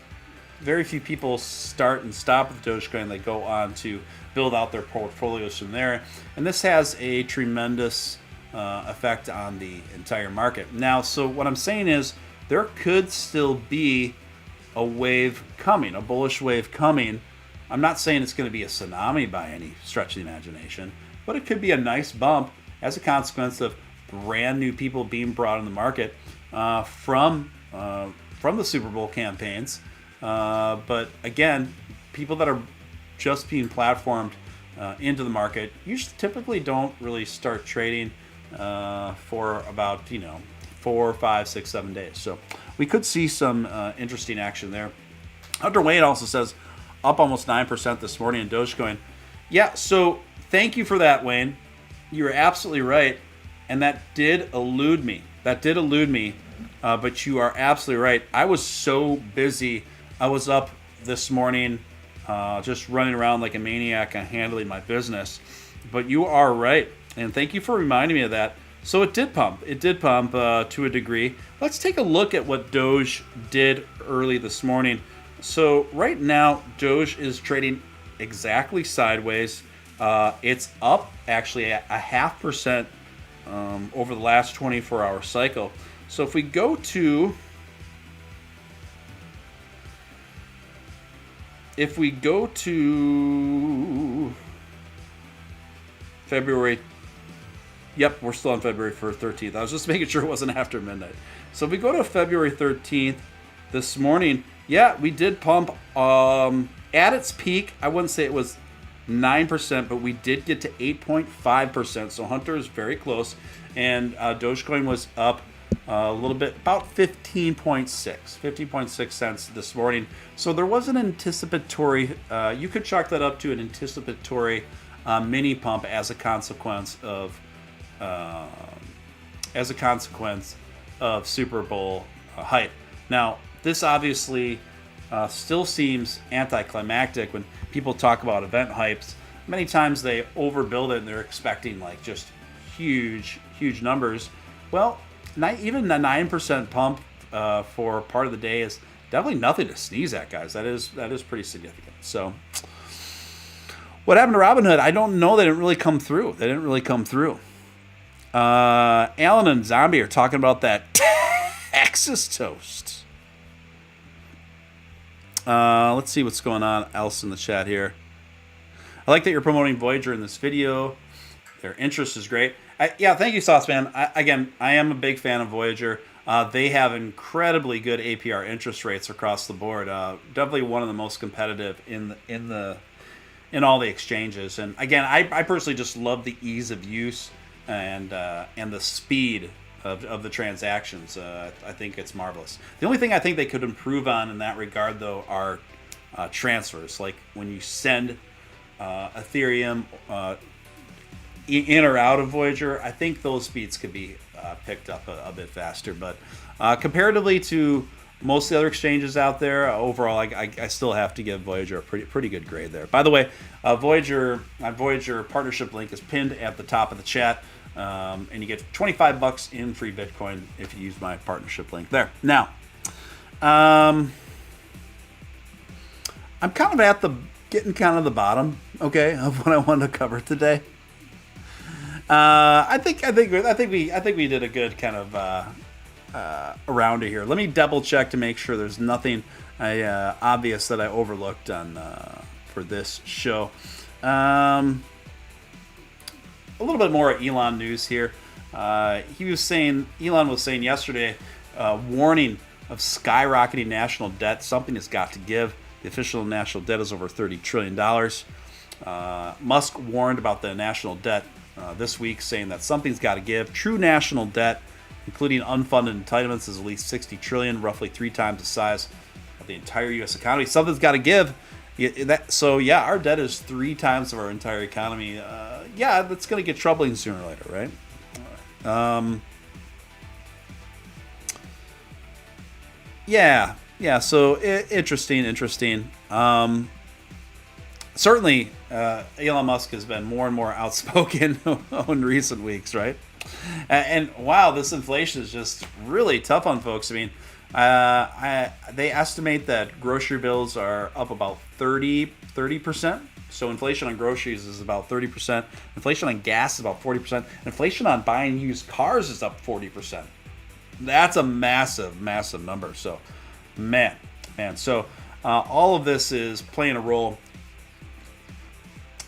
very few people start and stop with Dogecoin. They go on to build out their portfolios from there. And this has a tremendous effect on the entire market. Now, so what I'm saying is there could still be a wave coming, a bullish wave coming. I'm not saying it's going to be a tsunami by any stretch of the imagination, but it could be a nice bump as a consequence of brand new people being brought in the market from the Super Bowl campaigns. But again, people that are just being platformed into the market usually typically don't really start trading for about 4, 5, 6, 7 days. So we could see some interesting action there. Hunter Wayne also says up almost 9% this morning in Dogecoin. Yeah, so thank you for that, Wayne. You're absolutely right. And that did elude me. But you are absolutely right. I was so busy. I was up this morning just running around like a maniac and handling my business. But you are right. And thank you for reminding me of that. So it did pump. To a degree. Let's take a look at what Doge did early this morning. So right now, Doge is trading exactly sideways. It's up actually a 0.5% over the last 24-hour cycle. So if we go to February, yep, we're still on February 13th. I was just making sure it wasn't after midnight. So if we go to February 13th this morning, yeah, we did pump at its peak. I wouldn't say it was 9%, but we did get to 8.5%. So Hunter is very close. And Dogecoin was up a little bit, about 15.6 cents this morning. So there was an anticipatory, you could chalk that up to an anticipatory mini pump as a consequence of as a consequence of Super Bowl hype. Now, this obviously still seems anticlimactic when people talk about event hypes. Many times they overbuild it and they're expecting like just huge numbers. Well, even a 9% pump for part of the day is definitely nothing to sneeze at, guys. That is pretty significant. So what happened to Robinhood? I don't know. They didn't really come through. Alan and Zombie are talking about that Texas toast. Let's see what's going on else in the chat here. I like that you're promoting Voyager in this video. Their interest is great. Yeah, thank you, Sauceman. I am a big fan of Voyager. They have incredibly good APR interest rates across the board. Definitely one of the most competitive in all the exchanges. And again, I personally just love the ease of use and the speed of the transactions. I think it's marvelous. The only thing I think they could improve on in that regard, though, are transfers. Like when you send Ethereum in or out of Voyager, I think those speeds could be picked up a bit faster. But comparatively to most of the other exchanges out there, overall, I still have to give Voyager a pretty good grade there. By the way, Voyager partnership link is pinned at the top of the chat, and you get $25 in free Bitcoin if you use my partnership link there. Now, I'm kind of getting the bottom, okay, of what I wanted to cover today. I think we did a good kind of around here. Let me double check to make sure there's nothing obvious that I overlooked on for this show. A little bit more Elon news here. Elon was saying yesterday, warning of skyrocketing national debt. Something has got to give. The official national debt is over $30 trillion. Musk warned about the national debt this week, saying that something's got to give. True national debt, including unfunded entitlements, is at least $60 trillion, roughly 3 times the size of the entire U.S. economy. Something's got to give. Our debt is 3 times of our entire economy. That's going to get troubling sooner or later, right? So interesting. Certainly, Elon Musk has been more and more outspoken in recent weeks, right? And wow, this inflation is just really tough on folks. I mean, they estimate that grocery bills are up about 30%. So inflation on groceries is about 30%. Inflation on gas is about 40%. Inflation on buying used cars is up 40%. That's a massive number. So, man. So all of this is playing a role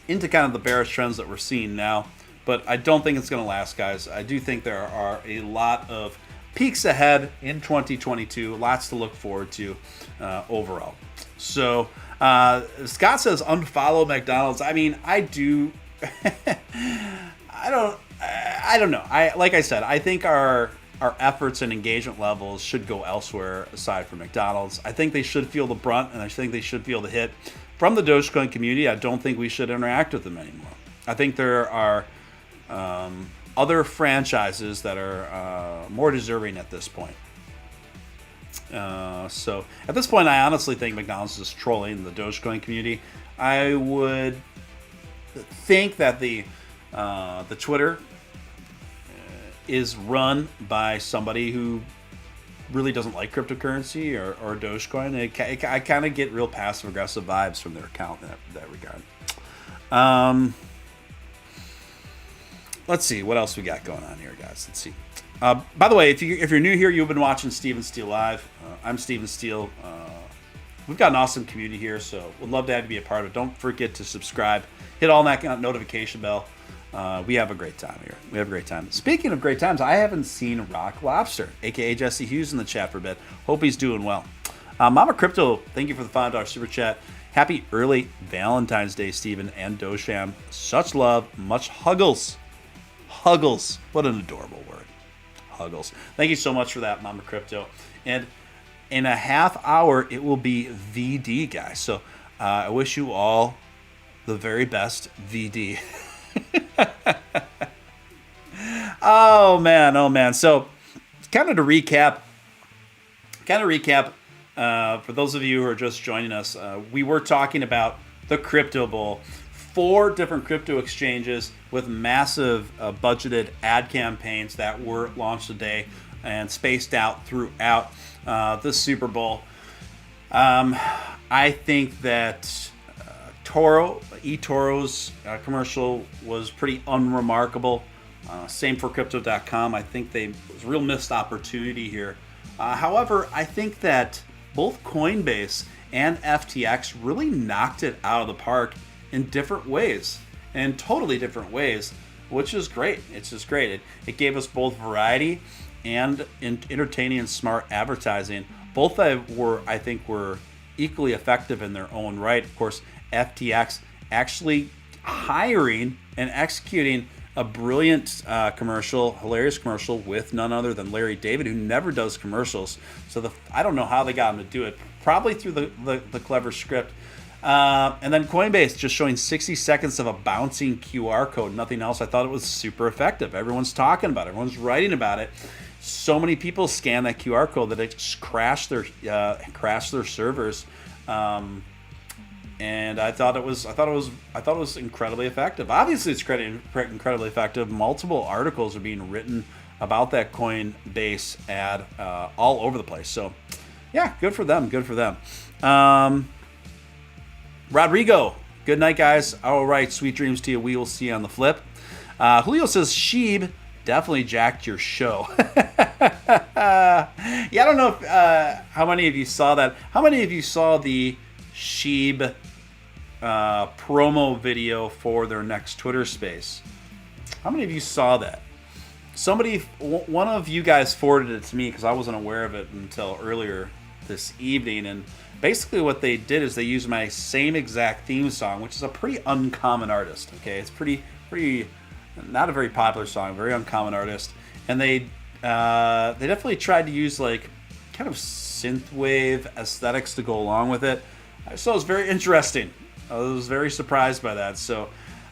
into kind of the bearish trends that we're seeing now. But I don't think it's going to last, guys. I do think there are a lot of peaks ahead in 2022. Lots to look forward to overall. So Scott says unfollow McDonald's. I mean, I do. I don't know. Like I said, I think our efforts and engagement levels should go elsewhere aside from McDonald's. I think they should feel the brunt, and I think they should feel the hit from the Dogecoin community. I don't think we should interact with them anymore. I think there are other franchises that are more deserving at this point. So at this point, I honestly think McDonald's is trolling the Dogecoin community. I would think that the Twitter is run by somebody who really doesn't like cryptocurrency or Dogecoin. I kind of get real passive-aggressive vibes from their account in that regard. Let's see what else we got going on here, guys. Let's see. By the way, if you're new here, you've been watching Steven Steele Live. I'm Steven Steele. We've got an awesome community here, so we'd love to have you be a part of it. Don't forget to subscribe. Hit all that notification bell. We have a great time here. Speaking of great times, I haven't seen Rock Lobster, a.k.a. Jesse Hughes, in the chat for a bit. Hope he's doing well. Mama Crypto, thank you for the $5 super chat. Happy early Valentine's Day, Steven and Doge fam. Such love, much huggles. Huggles. What an adorable word. Huggles. Thank you so much for that, Mama Crypto. And in a half hour, it will be VD, guys. So I wish you all the very best, VD. Oh man, oh man. So, kind of to recap, for those of you who are just joining us, we were talking about the crypto bull. 4 different crypto exchanges with massive budgeted ad campaigns that were launched today and spaced out throughout the Super Bowl. I think that eToro's commercial was pretty unremarkable. Same for Crypto.com. I think it was a real missed opportunity here. However, I think that both Coinbase and FTX really knocked it out of the park in different ways, in totally different ways, which is great. It's just great. It gave us both variety and entertaining and smart advertising. Both I think were equally effective in their own right. Of course, FTX actually hiring and executing a brilliant commercial, hilarious commercial with none other than Larry David, who never does commercials. So I don't know how they got him to do it. Probably through the clever script. And then Coinbase just showing 60 seconds of a bouncing QR code, nothing else. I thought it was super effective. Everyone's talking about it. Everyone's writing about it. So many people scan that QR code that it just crashed their servers. And I thought it was incredibly effective. Obviously, it's incredibly effective. Multiple articles are being written about that Coinbase ad all over the place. So, yeah, good for them. Good for them. Rodrigo, good night, guys. All right, sweet dreams to you. We will see you on the flip. Julio says, Sheeb definitely jacked your show. Yeah, I don't know if, how many of you saw that. How many of you saw the Sheeb promo video for their next Twitter space? How many of you saw that? One of you guys forwarded it to me because I wasn't aware of it until earlier this evening, and basically what they did is they used my same exact theme song, which is a pretty uncommon artist. Okay, it's pretty not a very popular song, very uncommon artist, and they definitely tried to use like kind of synthwave aesthetics to go along with it. So it was very interesting. I was very surprised by that. So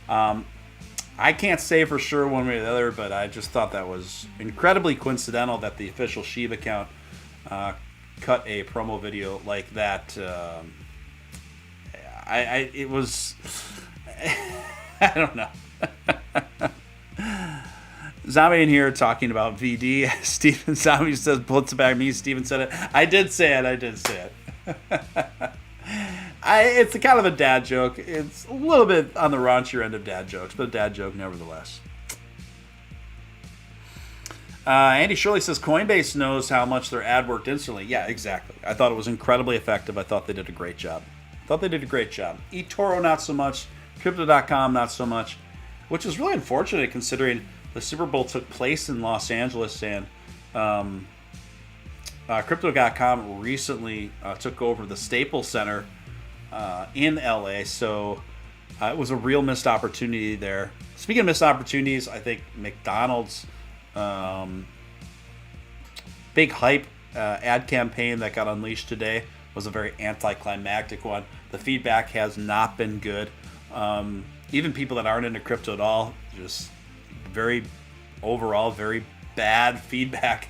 I can't say for sure one way or the other, but I just thought that was incredibly coincidental that the official Sheeb account cut a promo video like that. It was I don't know. Zombie in here talking about VD. Steven Zombie says, "Blitz back me." Steven said it. I did say it. It's a kind of a dad joke. It's a little bit on the raunchier end of dad jokes, but a dad joke nevertheless. Andy Shirley says, Coinbase knows how much their ad worked instantly. Yeah, exactly. I thought it was incredibly effective. I thought they did a great job. eToro, not so much. Crypto.com, not so much. Which is really unfortunate considering the Super Bowl took place in Los Angeles and Crypto.com recently took over the Staples Center in LA. So it was a real missed opportunity there. Speaking of missed opportunities, I think McDonald's big hype ad campaign that got unleashed today was a very anticlimactic one. The feedback has not been good. Even people that aren't into crypto at all, just very bad feedback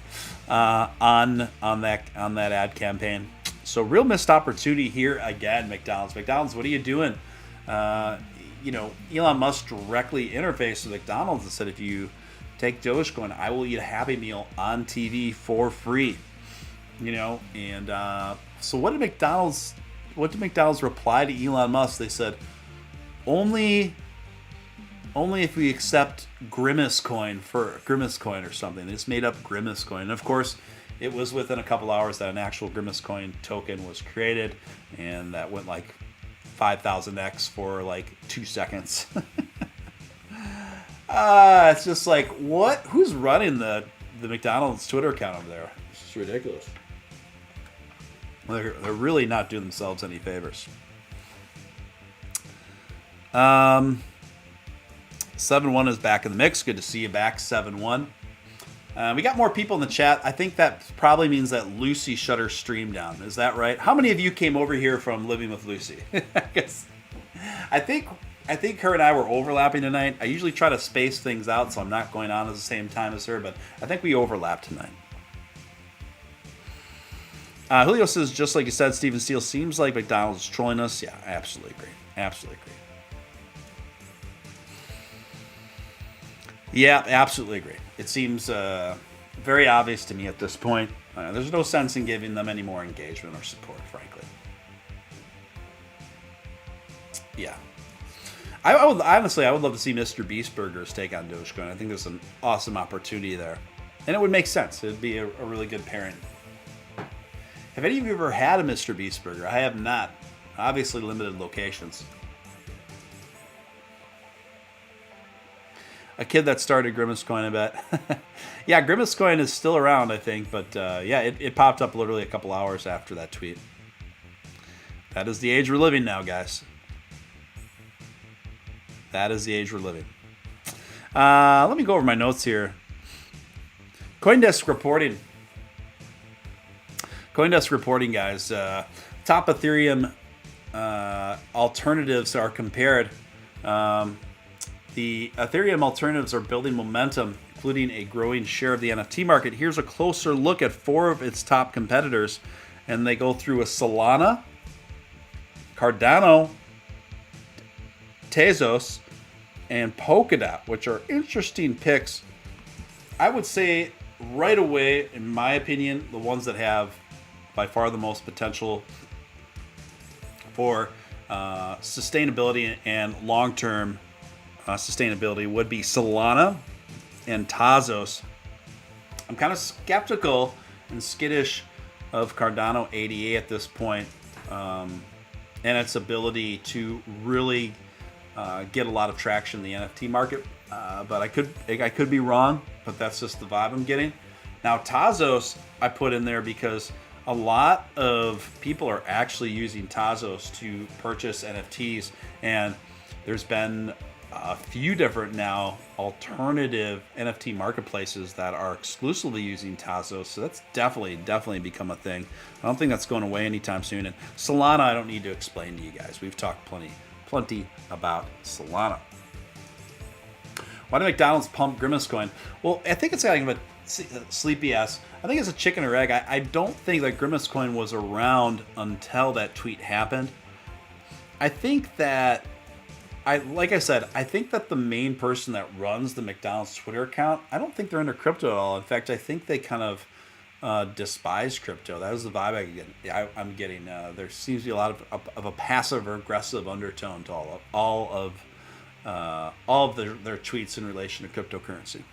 on that ad campaign. So real missed opportunity here again. McDonald's, what are you doing? Elon Musk directly interfaced with McDonald's and said, if you take Dogecoin, I will eat a Happy Meal on TV for free. So what did McDonald's reply to Elon Musk? They said, only if we accept Grimace Coin or something. They just made up Grimace Coin. And of course, it was within a couple hours that an actual Grimace Coin token was created, and that went like 5,000x for like 2 seconds. It's just like, what? Who's running the McDonald's Twitter account over there? It's just ridiculous. They're really not doing themselves any favors. 7-1 is back in the mix. Good to see you back, 7-1. We got more people in the chat. I think that probably means that Lucy shut her stream down. Is that right? How many of you came over here from Living with Lucy? I think I think her and I were overlapping tonight. I usually try to space things out so I'm not going on at the same time as her, but I think we overlapped tonight. Julio says, just like you said, Steven Steele, seems like McDonald's is trolling us. Yeah, I absolutely agree. Absolutely agree. Yeah, absolutely agree. It seems very obvious to me at this point. There's no sense in giving them any more engagement or support, frankly. Yeah. I would honestly, I would love to see Mr. Beast Burgers take on Dogecoin. I think there's an awesome opportunity there. And it would make sense. It would be a really good pairing. Have any of you ever had a Mr. Beast Burger? I have not. Obviously limited locations. A kid that started Grimace Coin, I bet. Yeah, Grimace Coin is still around, I think. But yeah, it popped up literally a couple hours after that tweet. That is the age we're living now, guys. That is the age we're living. Let me go over my notes here. CoinDesk reporting. CoinDesk reporting, guys. Top Ethereum alternatives are compared. The Ethereum alternatives are building momentum, including a growing share of the NFT market. Here's a closer look at 4 of its top competitors. And they go through a Solana, Cardano, Tezos, and Polkadot, which are interesting picks. I would say right away, in my opinion, the ones that have by far the most potential for sustainability and long-term sustainability would be Solana and Tezos. I'm kind of skeptical and skittish of Cardano ADA at this point, and its ability to really get a lot of traction in the NFT market, but I could be wrong, but that's just the vibe I'm getting. Now Tezos I put in there because a lot of people are actually using Tezos to purchase NFTs, and there's been a few different now alternative NFT marketplaces that are exclusively using Tezos, so that's definitely become a thing. I don't think that's going away anytime soon. And Solana, I don't need to explain to you guys. We've talked plenty about Solana. Why do McDonald's pump Grimace Coin? Well, I think it's kind of a sleepy ass. I think it's a chicken or egg. I don't think that Grimace Coin was around until that tweet happened. I think that, like I said, I think that the main person that runs the McDonald's Twitter account, I don't think they're into crypto at all. In fact, I think they kind of despise crypto. That is the vibe I'm getting. There seems to be a lot of a passive or aggressive undertone to all of their tweets in relation to cryptocurrency.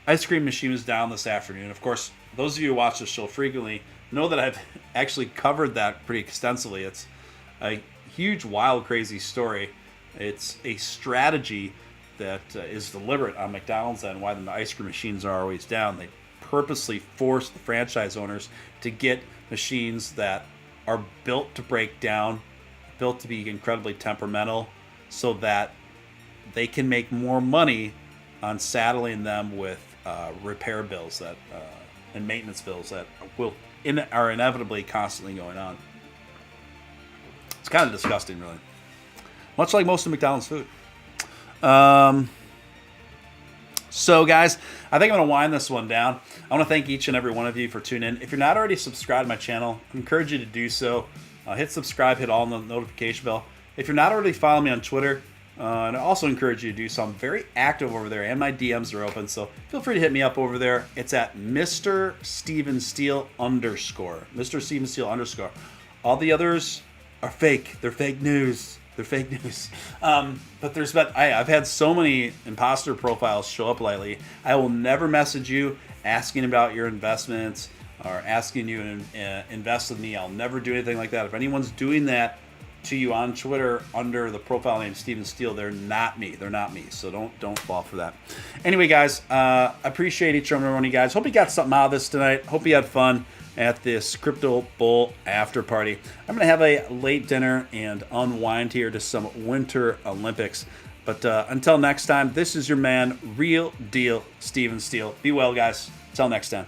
Ice cream machine was down this afternoon. Of course, those of you who watch the show frequently know that I've actually covered that pretty extensively. It's a huge, wild, crazy story. It's a strategy that is deliberate on McDonald's and why the ice cream machines are always down. They purposely force the franchise owners to get machines that are built to break down, built to be incredibly temperamental, so that they can make more money on saddling them with repair bills that and maintenance bills that are inevitably constantly going on. It's kind of disgusting, really. Much like most of McDonald's food. So, guys, I think I'm going to wind this one down. I want to thank each and every one of you for tuning in. If you're not already subscribed to my channel, I encourage you to do so. Hit subscribe, hit all the notification bell. If you're not already following me on Twitter, and I also encourage you to do so. I'm very active over there, and my DMs are open, so feel free to hit me up over there. It's at Mr. Steven Steele _. Mr. Steven Steele _. All the others are fake. They're fake news. They're fake news. But I've had so many imposter profiles show up lately. I will never message you asking about your investments or asking you to invest with me. I'll never do anything like that. If anyone's doing that to you on Twitter under the profile name Steven Steele, they're not me. They're not me. So don't fall for that. Anyway, guys, appreciate each and every one of you guys. Hope you got something out of this tonight. Hope you had fun at this Crypto Bull after party. I'm going to have a late dinner and unwind here to some Winter Olympics. But until next time, this is your man, Real Deal Steven Steele. Be well, guys. Until next time.